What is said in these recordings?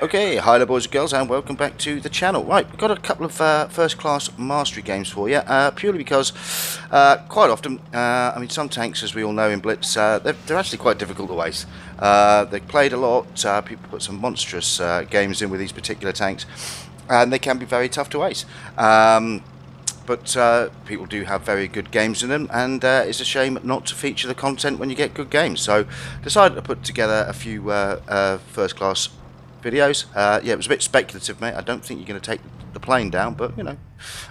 Okay, hi there boys and girls, and welcome back to the channel. Right, we've got a couple of first-class mastery games for you, purely because quite often, I mean, some tanks, as we all know in Blitz, they're actually quite difficult to ace. They've played a lot, people put some monstrous games in with these particular tanks, and they can be very tough to ace. But people do have very good games in them, and it's a shame not to feature the content when you get good games. So decided to put together a few first-class videos. Yeah, it was a bit speculative, mate. I don't think you're going to take the plane down, but, you know,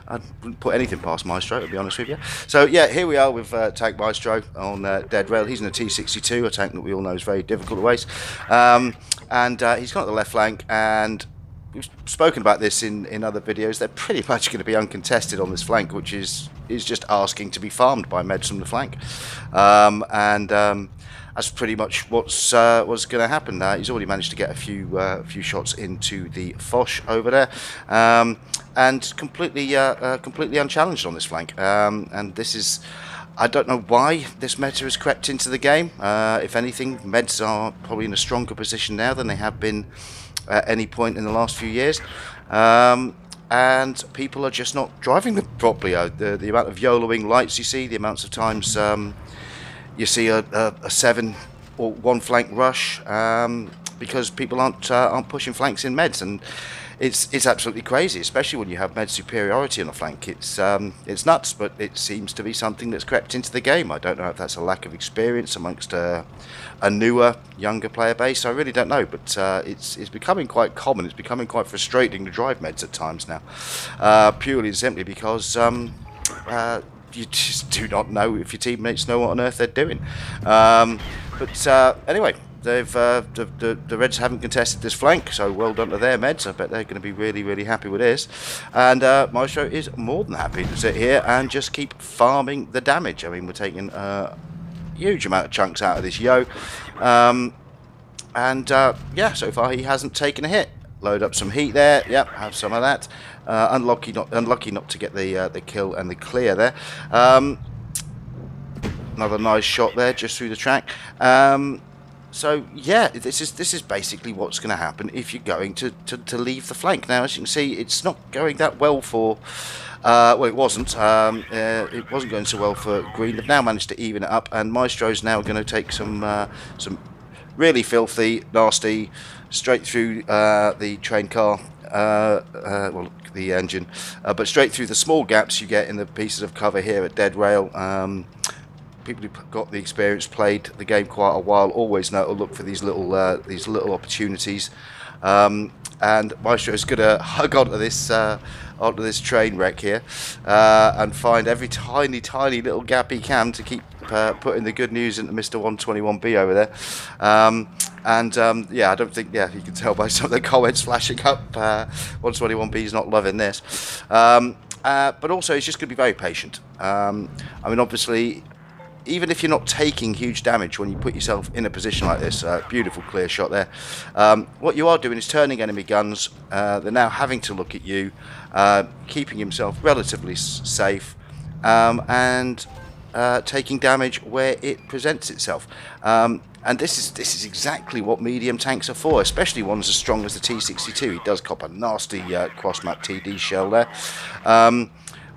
I wouldn't put anything past Maestro, to be honest with you. So, yeah, here we are with Tank Maestro on Dead Rail. He's in a T62, a tank that we all know is very difficult to ace. And he's got the left flank, and we've spoken about this in other videos. They're pretty much going to be uncontested on this flank, which is just asking to be farmed by meds from the flank. That's pretty much what's going to happen. He's already managed to get a few shots into the Foch over there, and completely unchallenged on this flank. And this is, I don't know why this meta has crept into the game. If anything, meds are probably in a stronger position now than they have been at any point in the last few years. And people are just not driving them properly. The amount of YOLOing lights you see, the amounts of times you see a 7 or 1 flank rush, because people aren't pushing flanks in meds, and it's absolutely crazy, especially when you have med superiority on the flank. It's nuts, but it seems to be something that's crept into the game. I don't know if that's a lack of experience amongst a newer, younger player base. I really don't know, but it's becoming quite common. It's becoming quite frustrating to drive meds at times now, purely and simply because you just do not know if your teammates know what on earth they're doing. Anyway, they've the Reds haven't contested this flank, so well done to their meds. I bet they're going to be really happy with this. And Maestro is more than happy to sit here and just keep farming the damage. I mean, we're taking a huge amount of chunks out of this Yo, yeah, so far he hasn't taken a hit. Load up some heat there. Yep, have some of that. Unlucky not to get the kill and the clear there. Another nice shot there, just through the track. So yeah, this is basically what's going to happen if you're going to leave the flank. Now, as you can see, it's not going that well for. Well, it wasn't. It wasn't going so well for Green. They've now managed to even it up, and Maestro's now going to take some really filthy, nasty, straight through the train car, well, the engine, but straight through the small gaps you get in the pieces of cover here at Dead Rail. People who've got the experience, played the game quite a while, always know to look for these little opportunities. And Maestro's going to hug onto this train wreck here, and find every tiny little gap he can to keep putting the good news into Mr. 121B over there. Yeah, I don't think, yeah, you can tell by some of the comments flashing up, 121B is not loving this. But also, he's just going to be very patient. I mean, obviously, even if you're not taking huge damage when you put yourself in a position like this, beautiful clear shot there, what you are doing is turning enemy guns. They're now having to look at you, keeping himself relatively safe, and taking damage where it presents itself. And this is exactly what medium tanks are for, especially ones as strong as the T62. He does cop a nasty cross-map TD shell there.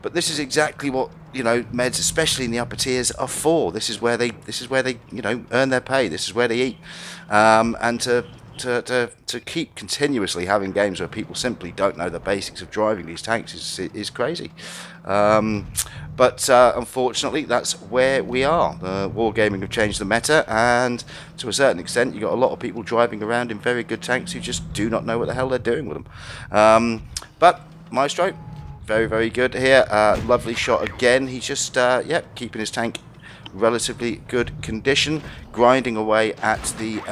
But this is exactly what, you know, meds, especially in the upper tiers, are for. This is where they you know, earn their pay. This is where they eat. And to keep continuously having games where people simply don't know the basics of driving these tanks is crazy. But unfortunately, that's where we are. Wargaming have changed the meta, and to a certain extent, you've got a lot of people driving around in very good tanks who just do not know what the hell they're doing with them. But Maestro, very good here. Lovely shot again. He's just keeping his tank relatively good condition, grinding away at the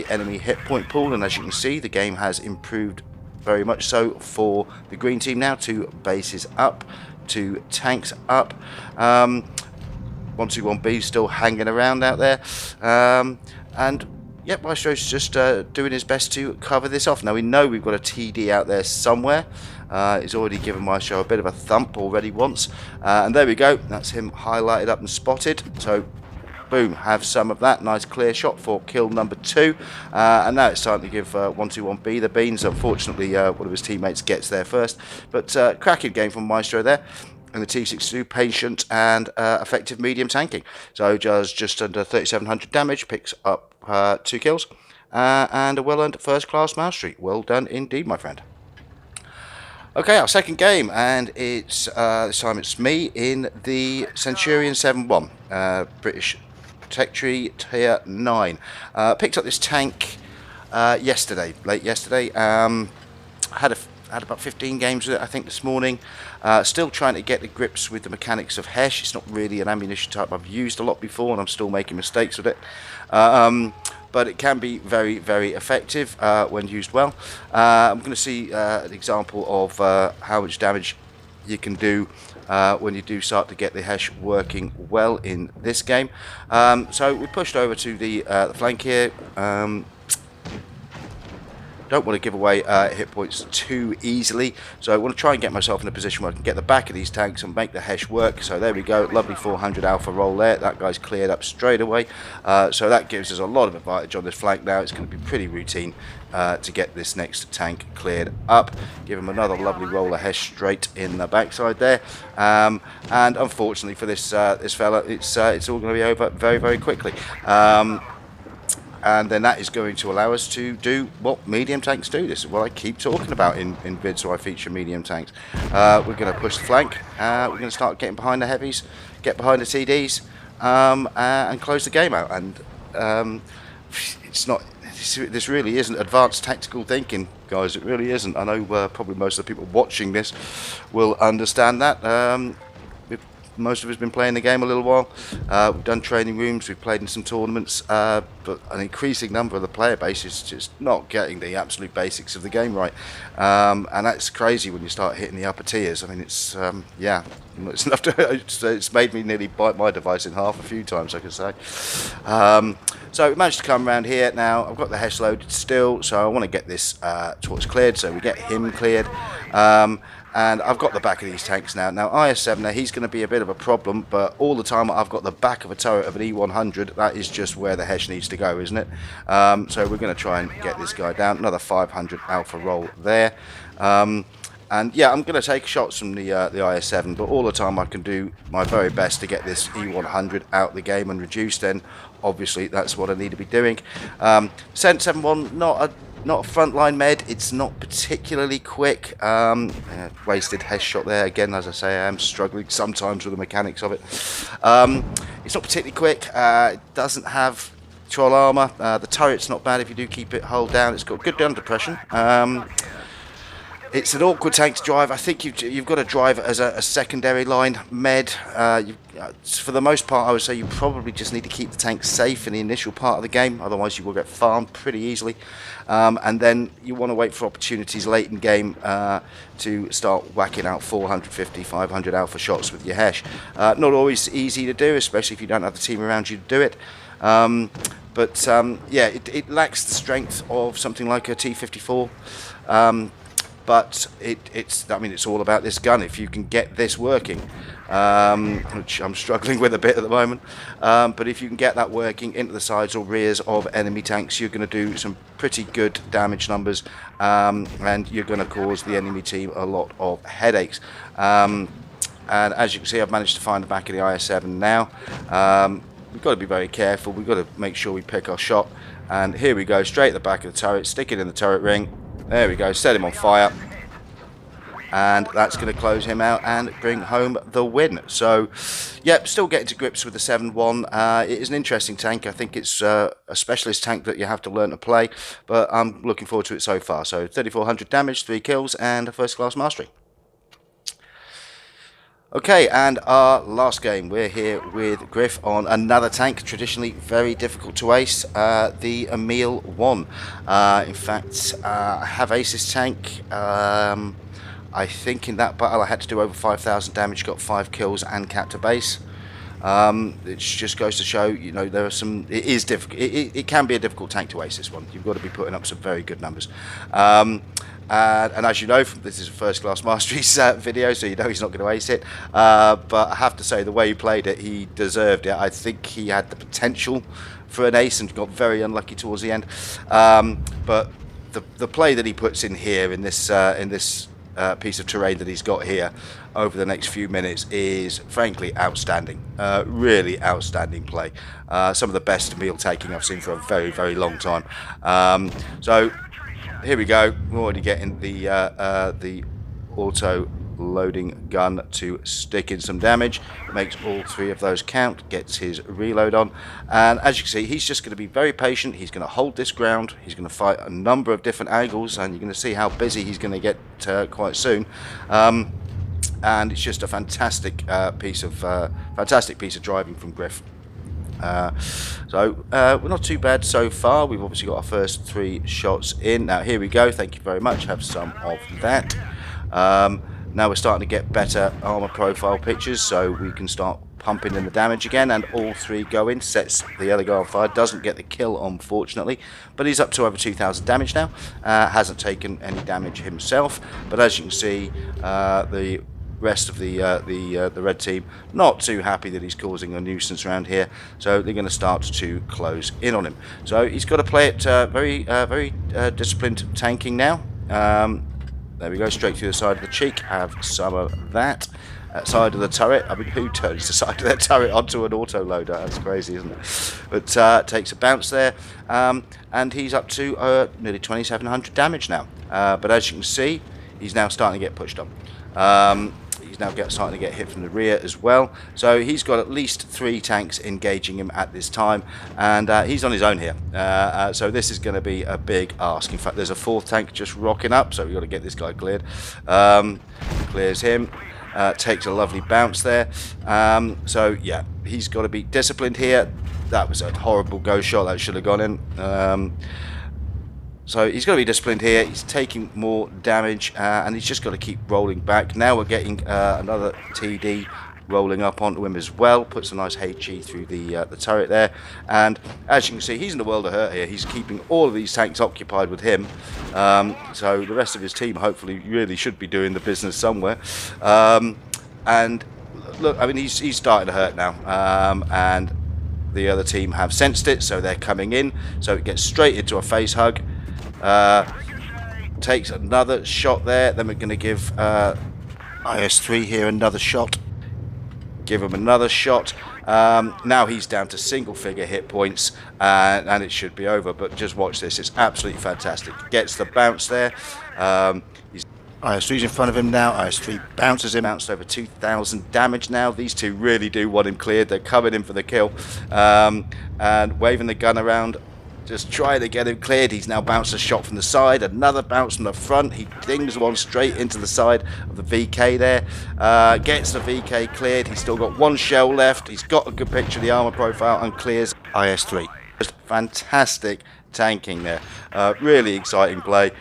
enemy hit point pool, and as you can see, the game has improved very much so for the green team now. 2 bases up, 2 tanks up. 121B still hanging around out there, and yep, Maestro's just doing his best to cover this off. Now we know we've got a TD out there somewhere. He's already given Maestro a bit of a thump already once, and there we go. That's him highlighted up and spotted. So boom, have some of that. Nice clear shot for kill number 2. And now it's time to give 121B the beans. Unfortunately, one of his teammates gets there first. But cracking game from Maestro there. And the T62, patient and effective medium tanking. So does just under 3,700 damage, picks up 2 kills. And a well-earned first-class mastery. Well done indeed, my friend. Okay, our second game, and it's this time it's me in the Centurian 7-1, British Protectory Tier 9. Picked up this tank yesterday, late yesterday. Had about 15 games with it, I think, this morning. Still trying to get the grips with the mechanics of Hesh. It's not really an ammunition type I've used a lot before, and I'm still making mistakes with it. But it can be very, very effective when used well. I'm going to see an example of how much damage you can do when you do start to get the Hesh working well in this game. So we pushed over to the flank here. Don't want to give away hit points too easily, so I want to try and get myself in a position where I can get the back of these tanks and make the Hesh work. So there we go, lovely 400 alpha roll there. That guy's cleared up straight away, so that gives us a lot of advantage on this flank now. It's going to be pretty routine to get this next tank cleared up. Give him another lovely roll of Hesh straight in the backside there, and unfortunately for this this fella, it's all going to be over very, very quickly. And then that is going to allow us to do what medium tanks do. This is what I keep talking about in vids where I feature medium tanks. We're going to push the flank. We're going to start getting behind the heavies, get behind the TDs, and close the game out. And it's not. This really isn't advanced tactical thinking, guys. It really isn't. I know probably most of the people watching this will understand that. Most of us have been playing the game a little while. We've done training rooms, we've played in some tournaments, but an increasing number of the player base is just not getting the absolute basics of the game right. And that's crazy when you start hitting the upper tiers. I mean, it's, yeah, it's enough to, it's made me nearly bite my device in half a few times, I could say. So we managed to come around here. Now I've got the Hesh loaded still, so I want to get this torch cleared, so we get him cleared. And I've got the back of these tanks now. Now IS-7, now he's going to be a bit of a problem, but all the time I've got the back of a turret of an E100. That is just where the Hesh needs to go, isn't it? So we're going to try and get this guy down. Another 500 alpha roll there. And yeah, I'm going to take shots from the IS-7, but all the time I can do my very best to get this E100 out the game and reduce. Then obviously that's what I need to be doing. Cent 7-1, not a frontline med. It's not particularly quick. Wasted Hesh shot there again. As I say, I am struggling sometimes with the mechanics of it. It's not particularly quick. It doesn't have troll armor. The turret's not bad if you do keep it hull down. It's got good gun depression. It's an awkward tank to drive. I think you've got to drive it as a secondary line med. For the most part, I would say you probably just need to keep the tank safe in the initial part of the game. Otherwise, you will get farmed pretty easily. And then you want to wait for opportunities late in game to start whacking out 450, 500 alpha shots with your Hesh. Not always easy to do, especially if you don't have the team around you to do it. But yeah, it lacks the strength of something like a T54. But I mean, it's all about this gun. If you can get this working, which I'm struggling with a bit at the moment, but if you can get that working into the sides or rears of enemy tanks, you're going to do some pretty good damage numbers, and you're going to cause the enemy team a lot of headaches. And as you can see, I've managed to find the back of the IS-7 now. We've got to be very careful. We've got to make sure we pick our shot. And here we go, straight at the back of the turret, stick it in the turret ring. There we go, set him on fire, and that's going to close him out and bring home the win. So, yep, still getting to grips with the 7-1. It is an interesting tank. I think it's a specialist tank that you have to learn to play, but I'm looking forward to it so far. So, 3,400 damage, 3 kills, and a first-class mastery. Okay, and our last game, we're here with Griff on another tank, traditionally very difficult to ace, the Emil 1. In fact, I have aced this tank. I think in that battle I had to do over 5,000 damage, got 5 kills and capped a base. It just goes to show, you know, there are some. It is difficult. It can be a difficult tank to ace this one. You've got to be putting up some very good numbers. And as you know, this is a first class masteries video, so you know he's not going to ace it. But I have to say, the way he played it, he deserved it. I think he had the potential for an ace and got very unlucky towards the end. But the play that he puts in here in this piece of terrain that he's got here over the next few minutes is frankly outstanding. Really outstanding play. Some of the best Emil taking I've seen for a very, very long time. So here we go. We're already getting the auto loading gun to stick in some damage, makes all three of those count, gets his reload on, and as you can see, he's just going to be very patient. He's going to hold this ground, he's going to fight a number of different angles, and you're going to see how busy he's going to get quite soon. And it's just a fantastic piece of driving from Griff. So we're not too bad so far. We've obviously got our first 3 shots in. Now here we go, thank you very much, have some of that. Now we're starting to get better armor profile pictures, so we can start pumping in the damage again, and all 3 go in, sets the other guy on fire. Doesn't get the kill, unfortunately, but he's up to over 2,000 damage now. Hasn't taken any damage himself, but as you can see, the rest of the red team not too happy that he's causing a nuisance around here, so they're going to start to close in on him. So he's got to play it very disciplined tanking now. There we go, straight through the side of the cheek, have some of that. Side of the turret, I mean, who turns the side of their turret onto an auto loader? That's crazy, isn't it? But takes a bounce there, and he's up to nearly 2,700 damage now. But as you can see, he's now starting to get pushed on. He's now starting to get hit from the rear as well. So he's got at least 3 tanks engaging him at this time, and he's on his own here. So this is going to be a big ask. In fact, there's a 4th tank just rocking up, so we've got to get this guy cleared. Clears him. Takes a lovely bounce there. So yeah, he's got to be disciplined here. That was a horrible ghost shot that should have gone in. So he's got to be disciplined here. He's taking more damage, and he's just got to keep rolling back. Now we're getting another TD rolling up onto him as well. Puts a nice HE through the turret there, and as you can see, he's in the world of hurt here. He's keeping all of these tanks occupied with him. So the rest of his team hopefully really should be doing the business somewhere. And look, I mean, he's starting to hurt now, and the other team have sensed it, so they're coming in. So it gets straight into a face hug. Takes another shot there. Then we're going to give IS3 here another shot. Give him another shot. Now he's down to single figure hit points, and it should be over, but just watch this. It's absolutely fantastic. Gets the bounce there. IS3's in front of him now. IS3 bounces him. Bounced over 2,000 damage now. These two really do want him cleared. They're coming in for the kill, and waving the gun around, just trying to get him cleared. He's now bounced a shot from the side, another bounce from the front. He dings one straight into the side of the VK there. Gets the VK cleared. He's still got 1 shell left. He's got a good picture of the armor profile and clears IS3. Just fantastic tanking there. Really exciting play.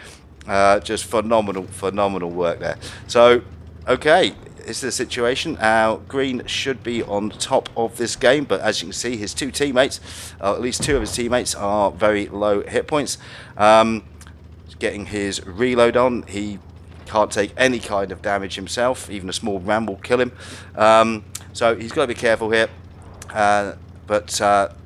Just phenomenal work there. So, okay. This is the situation. Green should be on top of this game, but as you can see, his 2 teammates, at least 2 of his teammates, are very low hit points. Getting his reload on, he can't take any kind of damage himself. Even a small ram will kill him. So he's got to be careful here. But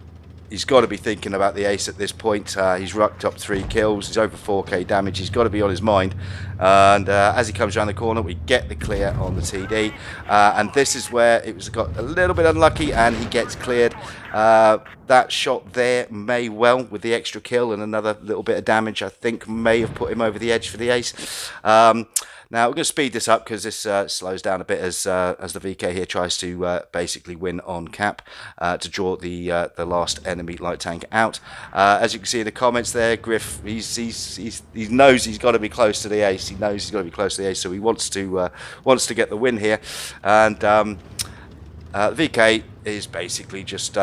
he's got to be thinking about the ace at this point. He's racked up 3 kills. He's over 4k damage. He's got to be on his mind. And as he comes around the corner, we get the clear on the TD. And this is where it was got a little bit unlucky, and he gets cleared. That shot there may well, with the extra kill and another little bit of damage, I think may have put him over the edge for the ace. Now we're going to speed this up because this slows down a bit as the VK here tries to basically win on cap to draw the last enemy light tank out. As you can see in the comments there, Griff he knows he's got to be close to the ace. He knows he's got to be close to the ace, so he wants to get the win here. And VK is basically just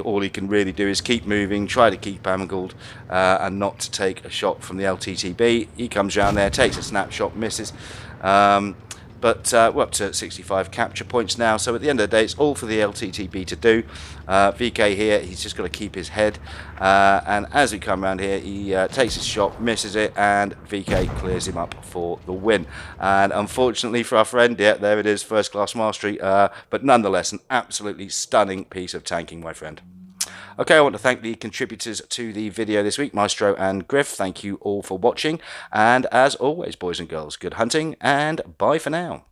all he can really do is keep moving, try to keep angled, and not to take a shot from the LTTB. He comes around there, takes a snapshot, misses. But we're up to 65 capture points now, so at the end of the day, it's all for the LTTB to do. VK here, he's just got to keep his head, and as we come around here, he takes his shot, misses it, and VK clears him up for the win. And unfortunately for our friend, yeah, there it is, first class mastery, but nonetheless, an absolutely stunning piece of tanking, my friend. Okay, I want to thank the contributors to the video this week, Maestro and Griff. Thank you all for watching. And as always, boys and girls, good hunting and bye for now.